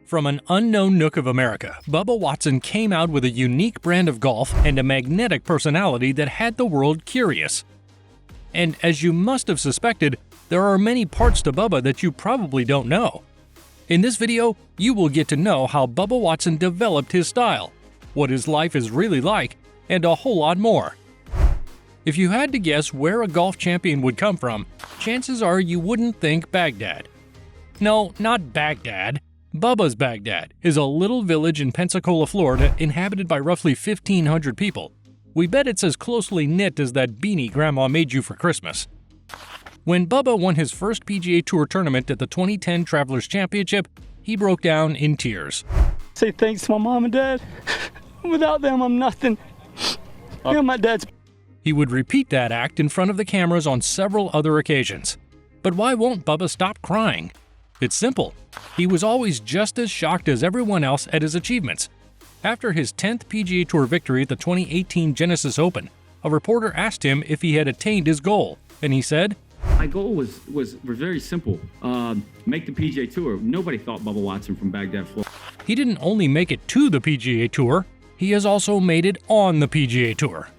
From an unknown nook of America, Bubba Watson came out with a unique brand of golf and a magnetic personality that had the world curious. And as you must have suspected, there are many parts to Bubba that you probably don't know. In this video, you will get to know how Bubba Watson developed his style, what his life is really like, and a whole lot more. If you had to guess where a golf champion would come from, chances are you wouldn't think Baghdad. No, not Baghdad. Bubba's Baghdad is a little village in Pensacola, Florida, inhabited by roughly 1,500 people. We bet it's as closely knit as that beanie Grandma made you for Christmas. When Bubba won his first PGA Tour tournament at the 2010 Travelers Championship, he broke down in tears. Say thanks to my mom and dad. Without them, I'm nothing. Yeah, my dad's... He would repeat that act in front of the cameras on several other occasions. But why won't Bubba stop crying? It's simple. He was always just as shocked as everyone else at his achievements. After his 10th PGA Tour victory at the 2018 Genesis Open, a reporter asked him if he had attained his goal, and he said, "My goal was very simple, make the PGA Tour. Nobody thought Bubba Watson from Baghdad, Florida." He didn't only make it to the PGA Tour, he has also made it on the PGA Tour.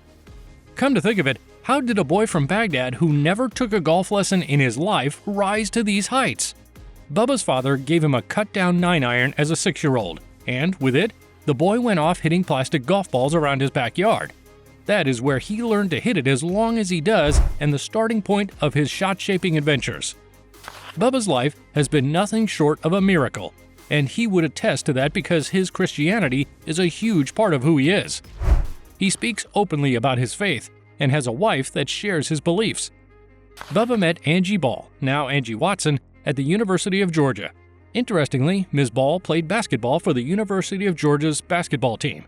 Come to think of it, how did a boy from Baghdad who never took a golf lesson in his life rise to these heights? Bubba's father gave him a cut-down 9-iron as a 6-year-old, and with it, the boy went off hitting plastic golf balls around his backyard. That is where he learned to hit it as long as he does and the starting point of his shot-shaping adventures. Bubba's life has been nothing short of a miracle, and he would attest to that because his Christianity is a huge part of who he is. He speaks openly about his faith and has a wife that shares his beliefs. Bubba met Angie Ball, now Angie Watson, at the University of Georgia. Interestingly, Ms. Ball played basketball for the University of Georgia's basketball team.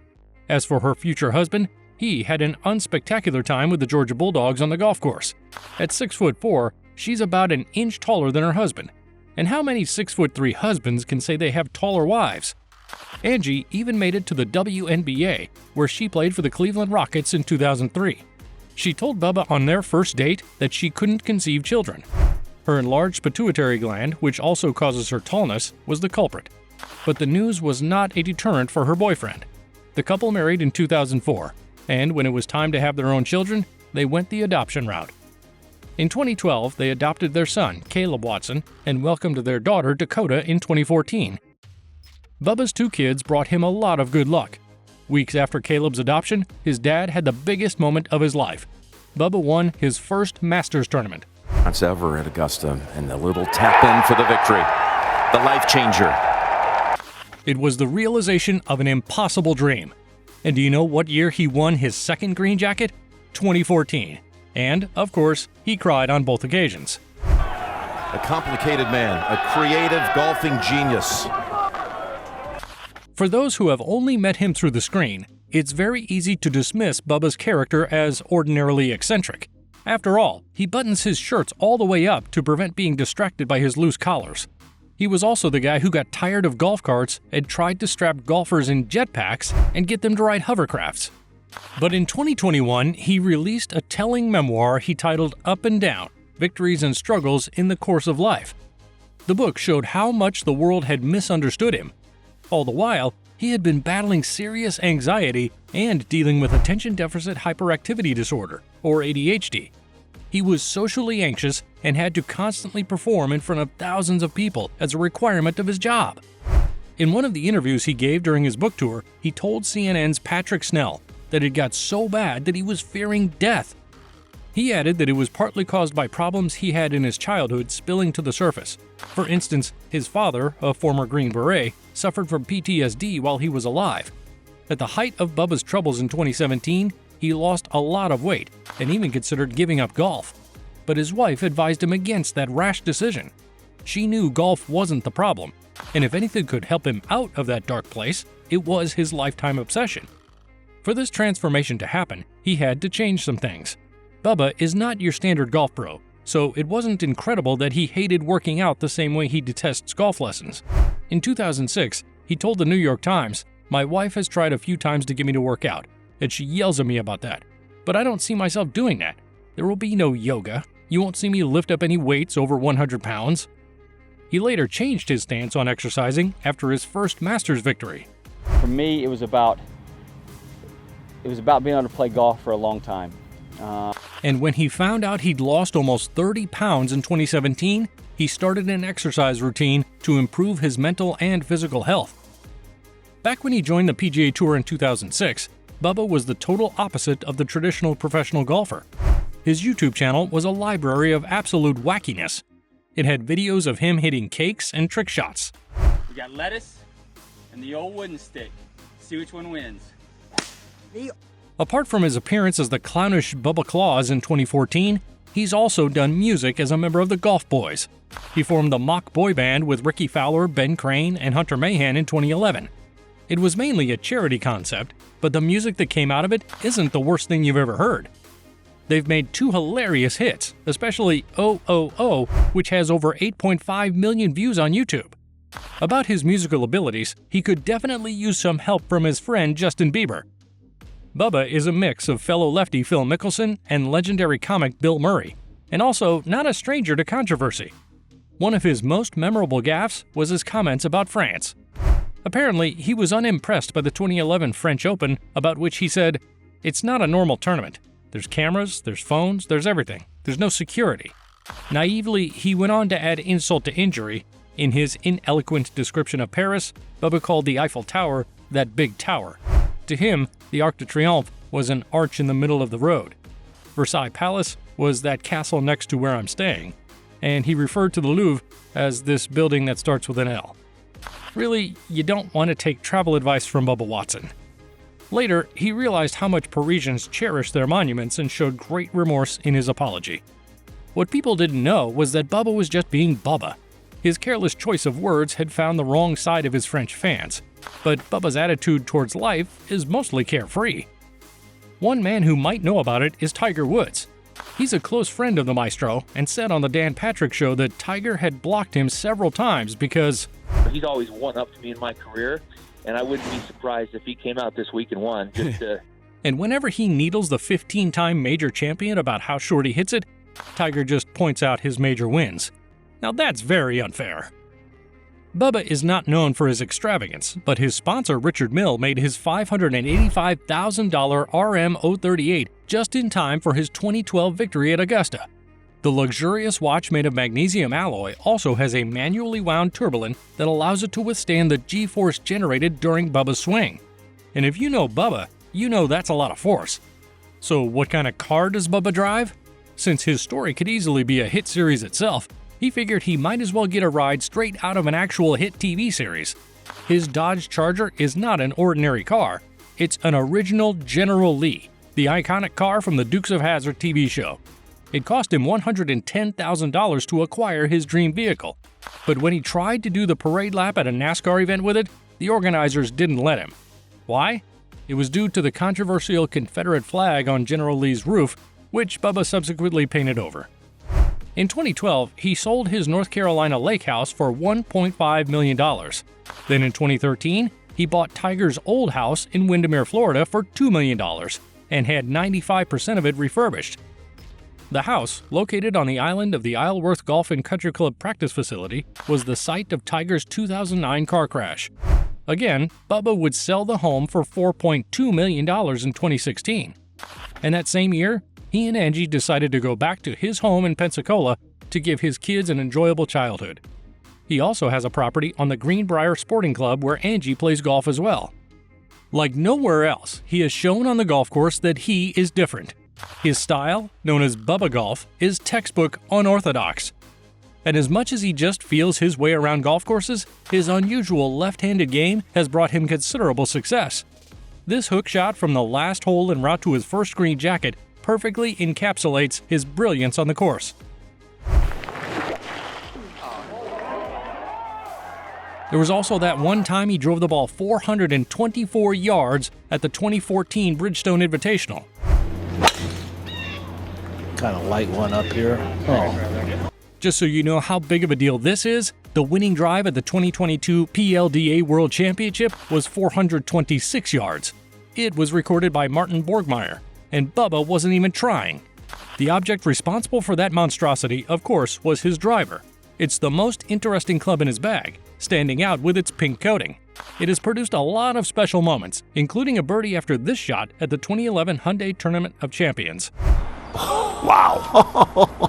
As for her future husband, he had an unspectacular time with the Georgia Bulldogs on the golf course. At 6'4", she's about an inch taller than her husband. And how many 6'3" husbands can say they have taller wives? Angie even made it to the WNBA, where she played for the Cleveland Rockets in 2003. She told Bubba on their first date that she couldn't conceive children. Her enlarged pituitary gland, which also causes her tallness, was the culprit. But the news was not a deterrent for her boyfriend. The couple married in 2004, and when it was time to have their own children, they went the adoption route. In 2012, they adopted their son, Caleb Watson, and welcomed their daughter, Dakota, in 2014. Bubba's 2 kids brought him a lot of good luck. Weeks after Caleb's adoption, his dad had the biggest moment of his life. Bubba won his first Masters tournament. That's ever at Augusta, and the little tap in for the victory. The life changer. It was the realization of an impossible dream. And do you know what year he won his second green jacket? 2014. And, of course, he cried on both occasions. A complicated man, a creative golfing genius. For those who have only met him through the screen, it's very easy to dismiss Bubba's character as ordinarily eccentric. After all, he buttons his shirts all the way up to prevent being distracted by his loose collars. He was also the guy who got tired of golf carts and tried to strap golfers in jetpacks and get them to ride hovercrafts. But in 2021, he released a telling memoir he titled Up and Down: Victories and Struggles in the Course of Life. The book showed how much the world had misunderstood him. All the while, he had been battling serious anxiety and dealing with attention deficit hyperactivity disorder, or ADHD. He was socially anxious and had to constantly perform in front of thousands of people as a requirement of his job. In one of the interviews he gave during his book tour, he told CNN's Patrick Snell that it got so bad that he was fearing death. He added that it was partly caused by problems he had in his childhood spilling to the surface. For instance, his father, a former Green Beret, suffered from PTSD while he was alive. At the height of Bubba's troubles in 2017, he lost a lot of weight and even considered giving up golf. But his wife advised him against that rash decision. She knew golf wasn't the problem, and if anything could help him out of that dark place, it was his lifetime obsession. For this transformation to happen, he had to change some things. Bubba is not your standard golf pro, so it wasn't incredible that he hated working out the same way he detests golf lessons. In 2006, he told the New York Times, "My wife has tried a few times to get me to work out, and she yells at me about that. But I don't see myself doing that. There will be no yoga. You won't see me lift up any weights over 100 pounds." He later changed his stance on exercising after his first Masters victory. For me, it was about being able to play golf for a long time. And when he found out he'd lost almost 30 pounds in 2017, he started an exercise routine to improve his mental and physical health. Back when he joined the PGA Tour in 2006, Bubba was the total opposite of the traditional professional golfer. His YouTube channel was a library of absolute wackiness. It had videos of him hitting cakes and trick shots. We got lettuce and the old wooden stick. See which one wins. Apart from his appearance as the clownish Bubba Claus in 2014, he's also done music as a member of the Golf Boys. He formed the mock boy band with Ricky Fowler, Ben Crane, and Hunter Mahan in 2011. It was mainly a charity concept, but the music that came out of it isn't the worst thing you've ever heard. They've made 2 hilarious hits, especially Oh Oh Oh, which has over 8.5 million views on YouTube. About his musical abilities, he could definitely use some help from his friend Justin Bieber. Bubba is a mix of fellow lefty Phil Mickelson and legendary comic Bill Murray, and also not a stranger to controversy. One of his most memorable gaffes was his comments about France. Apparently, he was unimpressed by the 2011 French Open, about which he said, "It's not a normal tournament. There's cameras, there's phones, there's everything. There's no security." Naively, he went on to add insult to injury. In his ineloquent description of Paris, Bubba called the Eiffel Tower that big tower. To him, the Arc de Triomphe was an arch in the middle of the road. Versailles Palace was that castle next to where I'm staying, and he referred to the Louvre as this building that starts with an L. Really, you don't want to take travel advice from Bubba Watson. Later, he realized how much Parisians cherish their monuments and showed great remorse in his apology. What people didn't know was that Bubba was just being Bubba. His careless choice of words had found the wrong side of his French fans, but Bubba's attitude towards life is mostly carefree. One man who might know about it is Tiger Woods. He's a close friend of the maestro and said on the Dan Patrick Show that Tiger had blocked him several times because he's always one-upped me in my career, and I wouldn't be surprised if he came out this week and won. And whenever he needles the 15-time major champion about how short he hits it, Tiger just points out his major wins. Now that's very unfair. Bubba is not known for his extravagance, but his sponsor Richard Mille made his $585,000 RM038 just in time for his 2012 victory at Augusta. The luxurious watch made of magnesium alloy also has a manually wound turbulent that allows it to withstand the G-force generated during Bubba's swing. And if you know Bubba, you know that's a lot of force. So what kind of car does Bubba drive? Since his story could easily be a hit series itself, he figured he might as well get a ride straight out of an actual hit TV series. His Dodge Charger is not an ordinary car. It's an original General Lee, the iconic car from the Dukes of Hazzard TV show. It cost him $110,000 to acquire his dream vehicle, but when he tried to do the parade lap at a NASCAR event with it, the organizers didn't let him. Why? It was due to the controversial Confederate flag on General Lee's roof, which Bubba subsequently painted over. In 2012, he sold his North Carolina lake house for $1.5 million. Then in 2013, he bought Tiger's old house in Windermere, Florida for $2 million and had 95% of it refurbished. The house, located on the island of the Isleworth Golf and Country Club practice facility, was the site of Tiger's 2009 car crash. Again, Bubba would sell the home for $4.2 million in 2016. And that same year, he and Angie decided to go back to his home in Pensacola to give his kids an enjoyable childhood. He also has a property on the Greenbrier Sporting Club where Angie plays golf as well. Like nowhere else, he has shown on the golf course that he is different. His style, known as Bubba Golf, is textbook unorthodox. And as much as he just feels his way around golf courses, his unusual left-handed game has brought him considerable success. This hook shot from the last hole en route to his first green jacket perfectly encapsulates his brilliance on the course. There was also that one time he drove the ball 424 yards at the 2014 Bridgestone Invitational. Kind of light one up here. Oh. Just so you know how big of a deal this is, the winning drive at the 2022 PLDA World Championship was 426 yards. It was recorded by Martin Borgmeyer, and Bubba wasn't even trying. The object responsible for that monstrosity, of course, was his driver. It's the most interesting club in his bag, standing out with its pink coating. It has produced a lot of special moments, including a birdie after this shot at the 2011 Hyundai Tournament of Champions. Wow.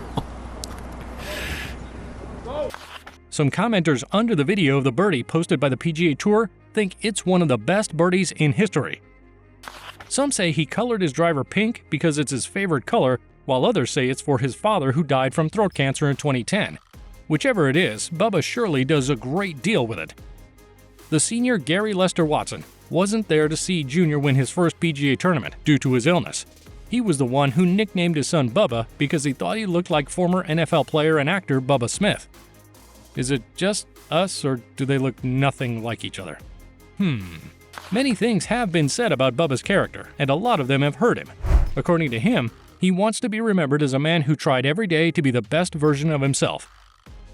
Some commenters under the video of the birdie posted by the PGA Tour think it's one of the best birdies in history. Some say he colored his driver pink because it's his favorite color, while others say it's for his father who died from throat cancer in 2010. Whichever it is, Bubba surely does a great deal with it. The senior Gary Lester Watson wasn't there to see Junior win his first PGA tournament due to his illness. He was the one who nicknamed his son Bubba because he thought he looked like former NFL player and actor Bubba Smith. Is it just us, or do they look nothing like each other? Many things have been said about Bubba's character, and a lot of them have hurt him. According to him, he wants to be remembered as a man who tried every day to be the best version of himself.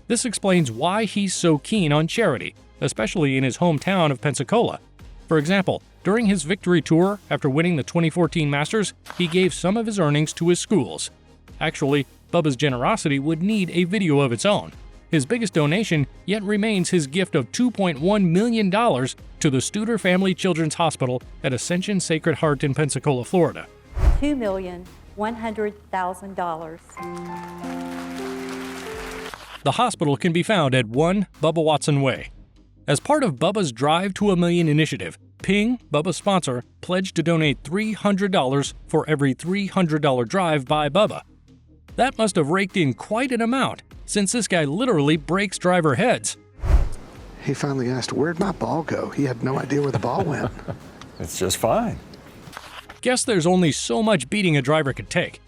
This explains why he's so keen on charity, especially in his hometown of Pensacola. For example, during his victory tour after winning the 2014 Masters, he gave some of his earnings to his schools. Actually, Bubba's generosity would need a video of its own. His biggest donation yet remains his gift of $2.1 million to the Studer Family Children's Hospital at Ascension Sacred Heart in Pensacola, Florida. $2,100,000. The hospital can be found at 1 Bubba Watson Way. As part of Bubba's Drive to $1 Million initiative, Ping, Bubba's sponsor, pledged to donate $300 for every $300 drive by Bubba. That must have raked in quite an amount, since this guy literally breaks driver heads. He finally asked, "Where'd my ball go?" He had no idea where the ball went. It's just fine. Guess there's only so much beating a driver could take.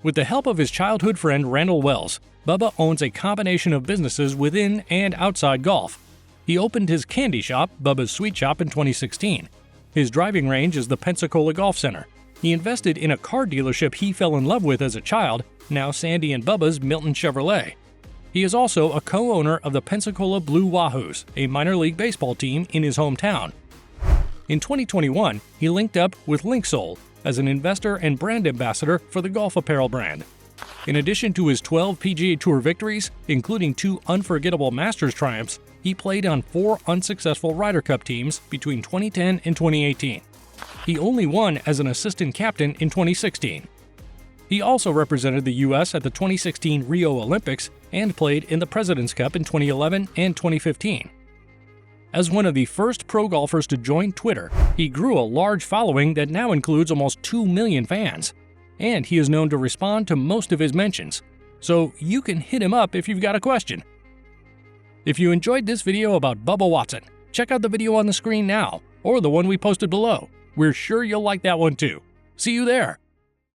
With the help of his childhood friend Randall Wells, Bubba owns a combination of businesses within and outside golf. He opened his candy shop, Bubba's Sweet Shop, in 2016. His driving range is the Pensacola Golf Center. He invested in a car dealership he fell in love with as a child, now Sandy and Bubba's Milton Chevrolet. He is also a co-owner of the Pensacola Blue Wahoos, a minor league baseball team in his hometown. In 2021, he linked up with Linksole as an investor and brand ambassador for the golf apparel brand. In addition to his 12 PGA Tour victories, including 2 unforgettable Masters triumphs, he played on 4 unsuccessful Ryder Cup teams between 2010 and 2018. He only won as an assistant captain in 2016. He also represented the U.S. at the 2016 Rio Olympics and played in the President's Cup in 2011 and 2015. As one of the first pro golfers to join Twitter, he grew a large following that now includes almost 2 million fans. And he is known to respond to most of his mentions, so you can hit him up if you've got a question. If you enjoyed this video about Bubba Watson, check out the video on the screen now, or the one we posted below. We're sure you'll like that one too. See you there!